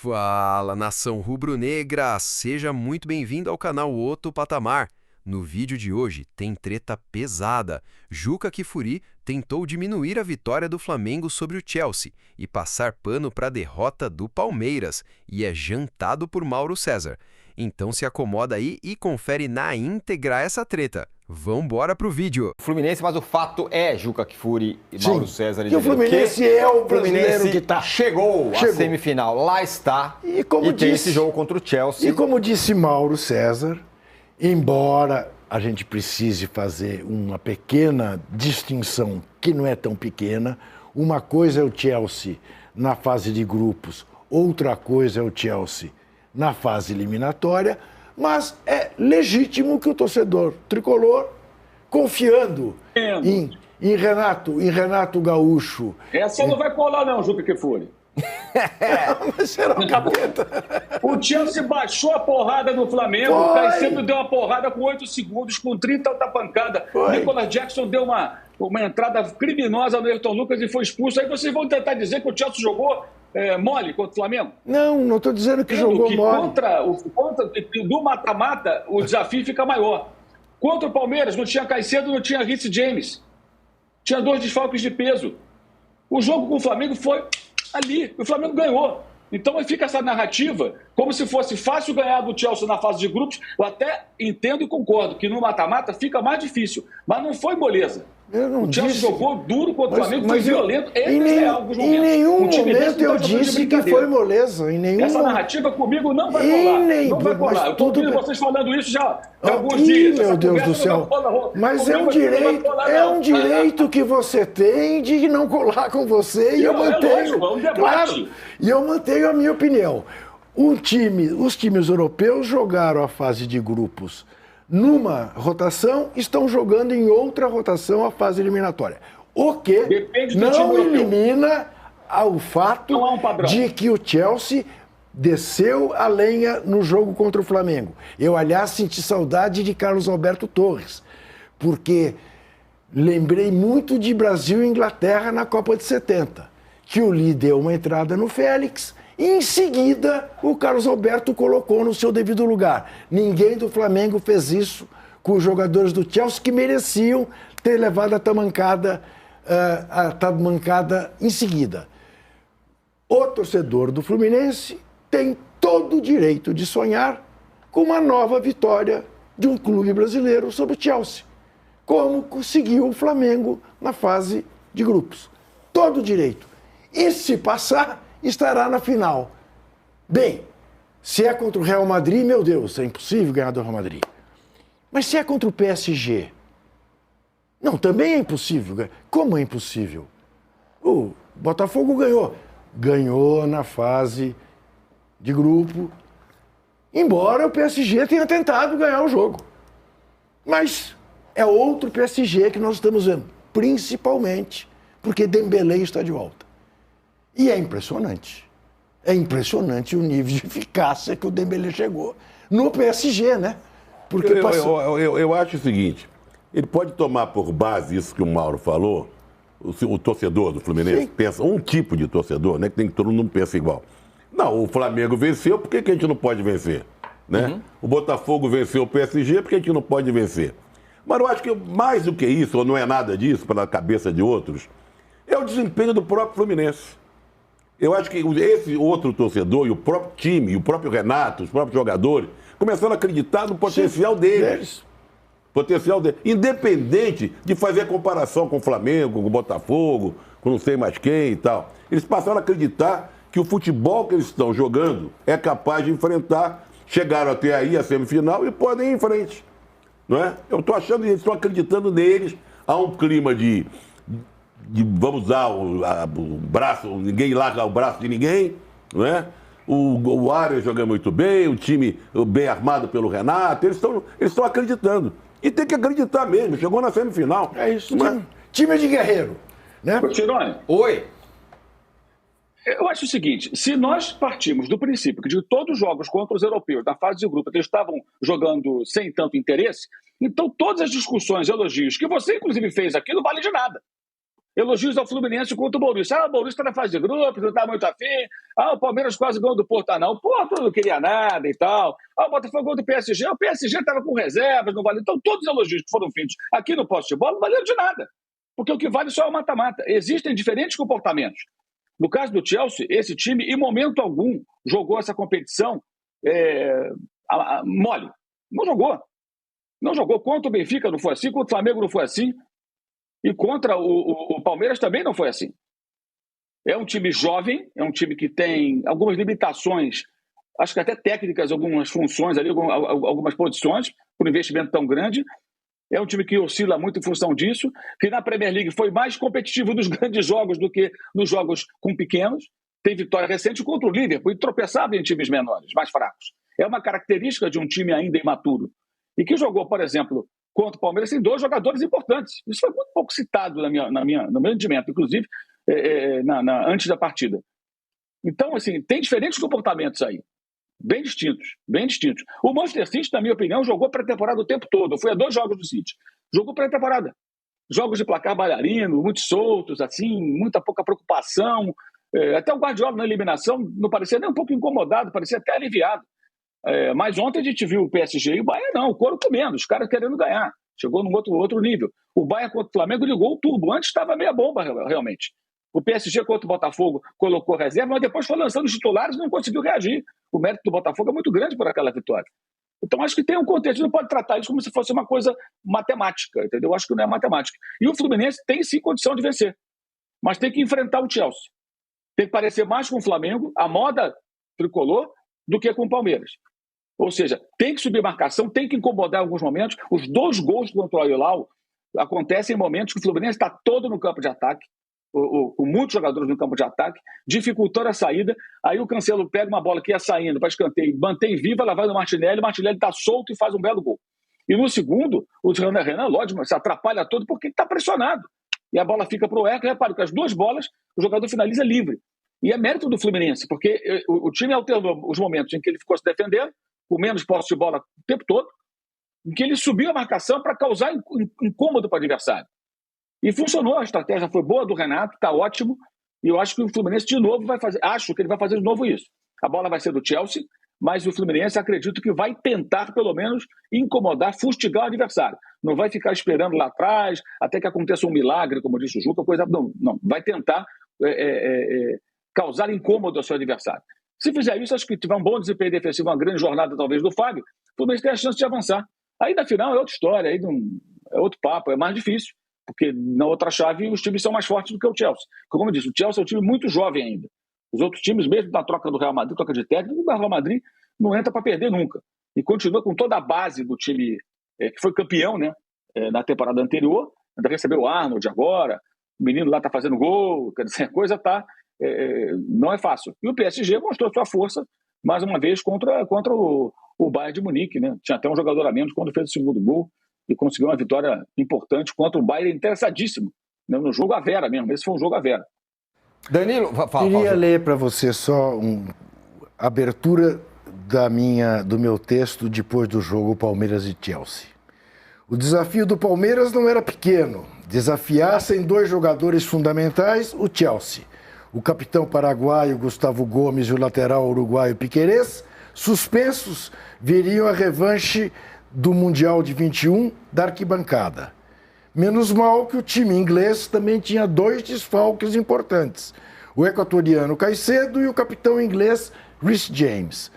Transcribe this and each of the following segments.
Fala, nação rubro-negra! Seja muito bem-vindo ao canal Outro Patamar. No vídeo de hoje tem treta pesada. Juca Kfouri tentou diminuir a vitória do Flamengo sobre o Chelsea e passar pano para a derrota do Palmeiras e é jantado por Mauro César. Então se acomoda aí e confere na íntegra essa treta. Vambora pro vídeo. Fluminense, mas o fato é Juca Kfouri e Mauro César. E o Fluminense é o brasileiro que tá. Chegou à semifinal, lá está. E tem esse jogo contra o Chelsea. E como disse Mauro César, embora a gente precise fazer uma pequena distinção, que não é tão pequena, uma coisa é o Chelsea na fase de grupos, outra coisa é o Chelsea na fase eliminatória, mas é legítimo que o torcedor tricolor, confiando em Renato Gaúcho... Essa não vai colar não, Juca Kfouri. Mas será um capeta. O Chelsea baixou a porrada no Flamengo, o Caicedo deu uma porrada com 8 segundos, com 30 outra pancada. Nicolas Jackson deu uma entrada criminosa no Ayrton Lucas e foi expulso. Aí vocês vão tentar dizer que o Chelsea jogou mole contra o Flamengo? Não estou dizendo que jogou mole. Do mata-mata, o desafio fica maior. Contra o Palmeiras, não tinha Caicedo, não tinha Reece James. Tinha 2 desfalques de peso. O jogo com o Flamengo foi ali. O Flamengo ganhou. Então aí fica essa narrativa como se fosse fácil ganhar do Chelsea na fase de grupos. Eu até entendo e concordo que no mata-mata fica mais difícil. Mas não foi moleza. O Chelsea jogou duro contra o Flamengo, foi violento. Em nenhum momento eu disse que foi moleza. Essa narrativa comigo não vai colar. Não vai colar. Eu estou ouvindo vocês falando isso já há alguns dias. Meu Deus do céu. Mas é um direito que você tem de não colar com você e eu mantenho. Claro, e eu mantenho a minha opinião. Os times europeus jogaram a fase de grupos numa rotação, estão jogando em outra rotação a fase eliminatória. O que não elimina o fato de que o Chelsea desceu a lenha no jogo contra o Flamengo. Eu, aliás, senti saudade de Carlos Alberto Torres, porque lembrei muito de Brasil e Inglaterra na Copa de 70, que o Lee deu uma entrada no Félix e em seguida o Carlos Alberto colocou no seu devido lugar. Ninguém do Flamengo fez isso com os jogadores do Chelsea que mereciam ter levado a tamancada em seguida. O torcedor do Fluminense tem todo o direito de sonhar com uma nova vitória de um clube brasileiro sobre o Chelsea, como conseguiu o Flamengo na fase de grupos. Todo o direito. E se passar, estará na final. Bem, se é contra o Real Madrid, meu Deus, é impossível ganhar do Real Madrid. Mas se é contra o PSG? Não, também é impossível. Como é impossível? O Botafogo ganhou. Ganhou na fase de grupo, embora o PSG tenha tentado ganhar o jogo. Mas é outro PSG que nós estamos vendo, principalmente porque Dembélé está de volta. E é impressionante. É impressionante o nível de eficácia que o Dembélé chegou no PSG, né? Porque eu acho o seguinte, ele pode tomar por base isso que o Mauro falou, o torcedor do Fluminense pensa, um tipo de torcedor, né? Que tem que todo mundo pensa igual. Não, o Flamengo venceu, por que a gente não pode vencer? Né? O Botafogo venceu o PSG, por que a gente não pode vencer? Mas eu acho que mais do que isso, ou não é nada disso, para a cabeça de outros, é o desempenho do próprio Fluminense. Eu acho que esse outro torcedor e o próprio time, e o próprio Renato, os próprios jogadores, começaram a acreditar no potencial deles. Potencial deles. Independente de fazer comparação com o Flamengo, com o Botafogo, com não sei mais quem e tal. Eles passaram a acreditar que o futebol que eles estão jogando é capaz de enfrentar, chegaram até aí a semifinal e podem ir em frente. Não é? Eu estou achando que eles estão acreditando neles, há um clima de vamos usar o braço, ninguém larga o braço de ninguém, não é? O Arias joga muito bem, o time bem armado pelo Renato, eles estão acreditando. E tem que acreditar mesmo, chegou na semifinal. É isso, time de guerreiro. Né? Tirone. Oi. Eu acho o seguinte, se nós partimos do princípio que de todos os jogos contra os europeus, na fase de grupo, eles estavam jogando sem tanto interesse, então todas as discussões, elogios que você inclusive fez aqui não valem de nada. Elogios ao Fluminense contra o Maurício. O Maurício está na fase de grupos, não está muito afim. O Palmeiras quase ganhou do Porto, não. O Porto não queria nada e tal. O Botafogo ganhou do PSG. O PSG estava com reservas, não valeu. Então, todos os elogios que foram feitos aqui no posse de bola não valeram de nada. Porque o que vale só é o mata-mata. Existem diferentes comportamentos. No caso do Chelsea, esse time, em momento algum, jogou essa competição mole. Não jogou. Não jogou. Contra o Benfica não foi assim, contra o Flamengo não foi assim. E contra o Palmeiras também não foi assim. É um time jovem, é um time que tem algumas limitações, acho que até técnicas, algumas funções ali, algumas posições, por um investimento tão grande. É um time que oscila muito em função disso, que na Premier League foi mais competitivo nos grandes jogos do que nos jogos com pequenos. Tem vitória recente contra o Liverpool e tropeçava em times menores, mais fracos. É uma característica de um time ainda imaturo. E que jogou, por exemplo, contra o Palmeiras, tem 2 jogadores importantes. Isso foi muito pouco citado no meu entendimento, inclusive antes da partida. Então, assim, tem diferentes comportamentos aí. Bem distintos, bem distintos. O Manchester City, na minha opinião, jogou pré-temporada o tempo todo. Eu fui a 2 jogos do City. Jogou pré-temporada. Jogos de placar bailarino, muito soltos, assim, muita pouca preocupação. Até o Guardiola na eliminação não parecia nem um pouco incomodado, parecia até aliviado. Mas ontem a gente viu o PSG e o Bayern não, o couro comendo, os caras querendo ganhar. Chegou num outro nível. O Bayern contra o Flamengo ligou o turbo. Antes estava meia bomba, realmente. O PSG contra o Botafogo colocou reserva, mas depois foi lançando os titulares e não conseguiu reagir. O mérito do Botafogo é muito grande por aquela vitória. Então acho que tem um contexto, não pode tratar isso como se fosse uma coisa matemática, entendeu? Eu acho que não é matemática. E o Fluminense tem sim condição de vencer, mas tem que enfrentar o Chelsea. Tem que parecer mais com o Flamengo, a moda tricolor, do que com o Palmeiras. Ou seja, tem que subir marcação, tem que incomodar em alguns momentos. Os 2 gols contra o Al-Hilal acontecem em momentos que o Fluminense está todo no campo de ataque, com muitos jogadores no campo de ataque, dificultando a saída. Aí o Cancelo pega uma bola que ia saindo para escanteio, mantém viva, ela vai no Martinelli, o Martinelli está solto e faz um belo gol. E no segundo, o Renan, lógico, se atrapalha todo porque está pressionado. E a bola fica para o Eco. Repare que as 2 bolas, o jogador finaliza livre. E é mérito do Fluminense, porque o time alternou os momentos em que ele ficou se defendendo, com menos posse de bola o tempo todo, em que ele subiu a marcação para causar incômodo para o adversário. E funcionou, a estratégia foi boa do Renato, está ótimo, e eu acho que o Fluminense de novo vai fazer, acho que ele vai fazer de novo isso. A bola vai ser do Chelsea, mas o Fluminense acredito que vai tentar pelo menos incomodar, fustigar o adversário. Não vai ficar esperando lá atrás, até que aconteça um milagre, como disse o Juca, coisa não, vai tentar causar incômodo ao seu adversário. Se fizer isso, acho que tiver um bom desempenho defensivo, uma grande jornada talvez do Fábio, o Fluminense tem a chance de avançar. Aí na final é outra história, aí é outro papo, é mais difícil, porque na outra chave os times são mais fortes do que o Chelsea. Como eu disse, o Chelsea é um time muito jovem ainda. Os outros times, mesmo na troca do Real Madrid, troca de técnico, o Real Madrid não entra para perder nunca. E continua com toda a base do time que foi campeão, né, na temporada anterior, ainda recebeu o Arnold agora, o menino lá está fazendo gol, quer dizer, a coisa está... não é fácil. E o PSG mostrou sua força, mais uma vez, contra o Bayern de Munique, né? Tinha até um jogador a menos quando fez o segundo gol e conseguiu uma vitória importante contra o Bayern, interessadíssimo, né? No jogo à vera mesmo. Esse foi um jogo à vera. Danilo, queria ler para você só a abertura do meu texto depois do jogo Palmeiras e Chelsea. O desafio do Palmeiras não era pequeno. Desafiar sem 2 jogadores fundamentais o Chelsea. O capitão paraguaio Gustavo Gomes e o lateral uruguaio Piquerez, suspensos, viriam a revanche do Mundial de 21 da arquibancada. Menos mal que o time inglês também tinha 2 desfalques importantes. O equatoriano Caicedo e o capitão inglês Reece James.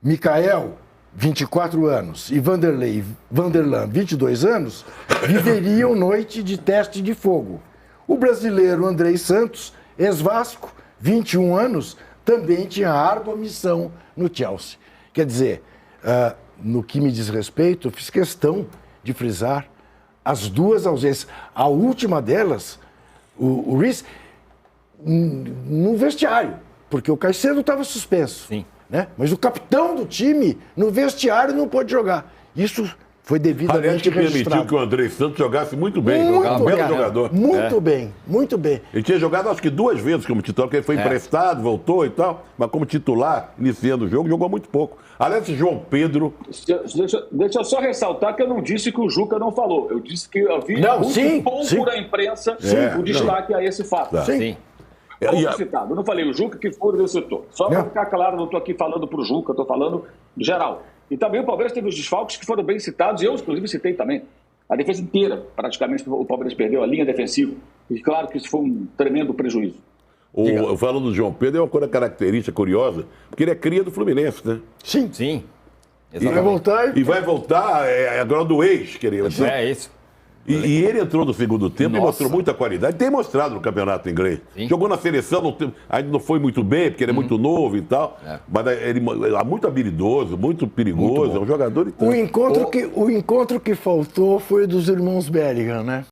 Mikael, 24 anos, e Vanderlan, 22 anos, viveriam noite de teste de fogo. O brasileiro Andrei Santos, ex-Vasco, 21 anos, também tinha árdua missão no Chelsea. Quer dizer, no que me diz respeito, eu fiz questão de frisar as 2 ausências. A última delas, o Reece, no vestiário, porque o Caicedo estava suspenso. Sim. Né? Mas o capitão do time, no vestiário, não pôde jogar. Isso Foi devidamente que permitiu registrado. que o André Santos jogasse muito bem. Muito Jogava um belo bem, jogador. Muito bem, muito bem. Ele tinha jogado acho que 2 vezes como titular, porque ele foi emprestado, voltou e tal, mas como titular, iniciando o jogo, jogou muito pouco. Aliás, esse João Pedro... Deixa eu só ressaltar que eu não disse que o Juca não falou. Eu disse que eu vi pouco da imprensa o destaque a esse fato. Tá. Sim. Citado. Eu não falei o Juca que Fúrio eu citou. Só para ficar claro, não estou aqui falando para o Juca, estou falando geral. E também o Palmeiras teve os desfalques que foram bem citados, e eu, inclusive, citei também. A defesa inteira, praticamente, o Palmeiras perdeu a linha defensiva. E claro que isso foi um tremendo prejuízo. Eu falo do João Pedro, é uma coisa característica curiosa, porque ele é cria do Fluminense, né? Sim. Sim. E vai voltar E vai voltar agora do ex, querido. É isso. E ele entrou no segundo tempo e Nossa. mostrou muita qualidade. Tem mostrado no campeonato inglês. Sim. Jogou na seleção, ainda não foi muito bem, porque ele é muito novo e tal. Mas ele é muito habilidoso, muito perigoso. É um jogador e tal. O encontro que faltou foi o dos irmãos Bellingham, né?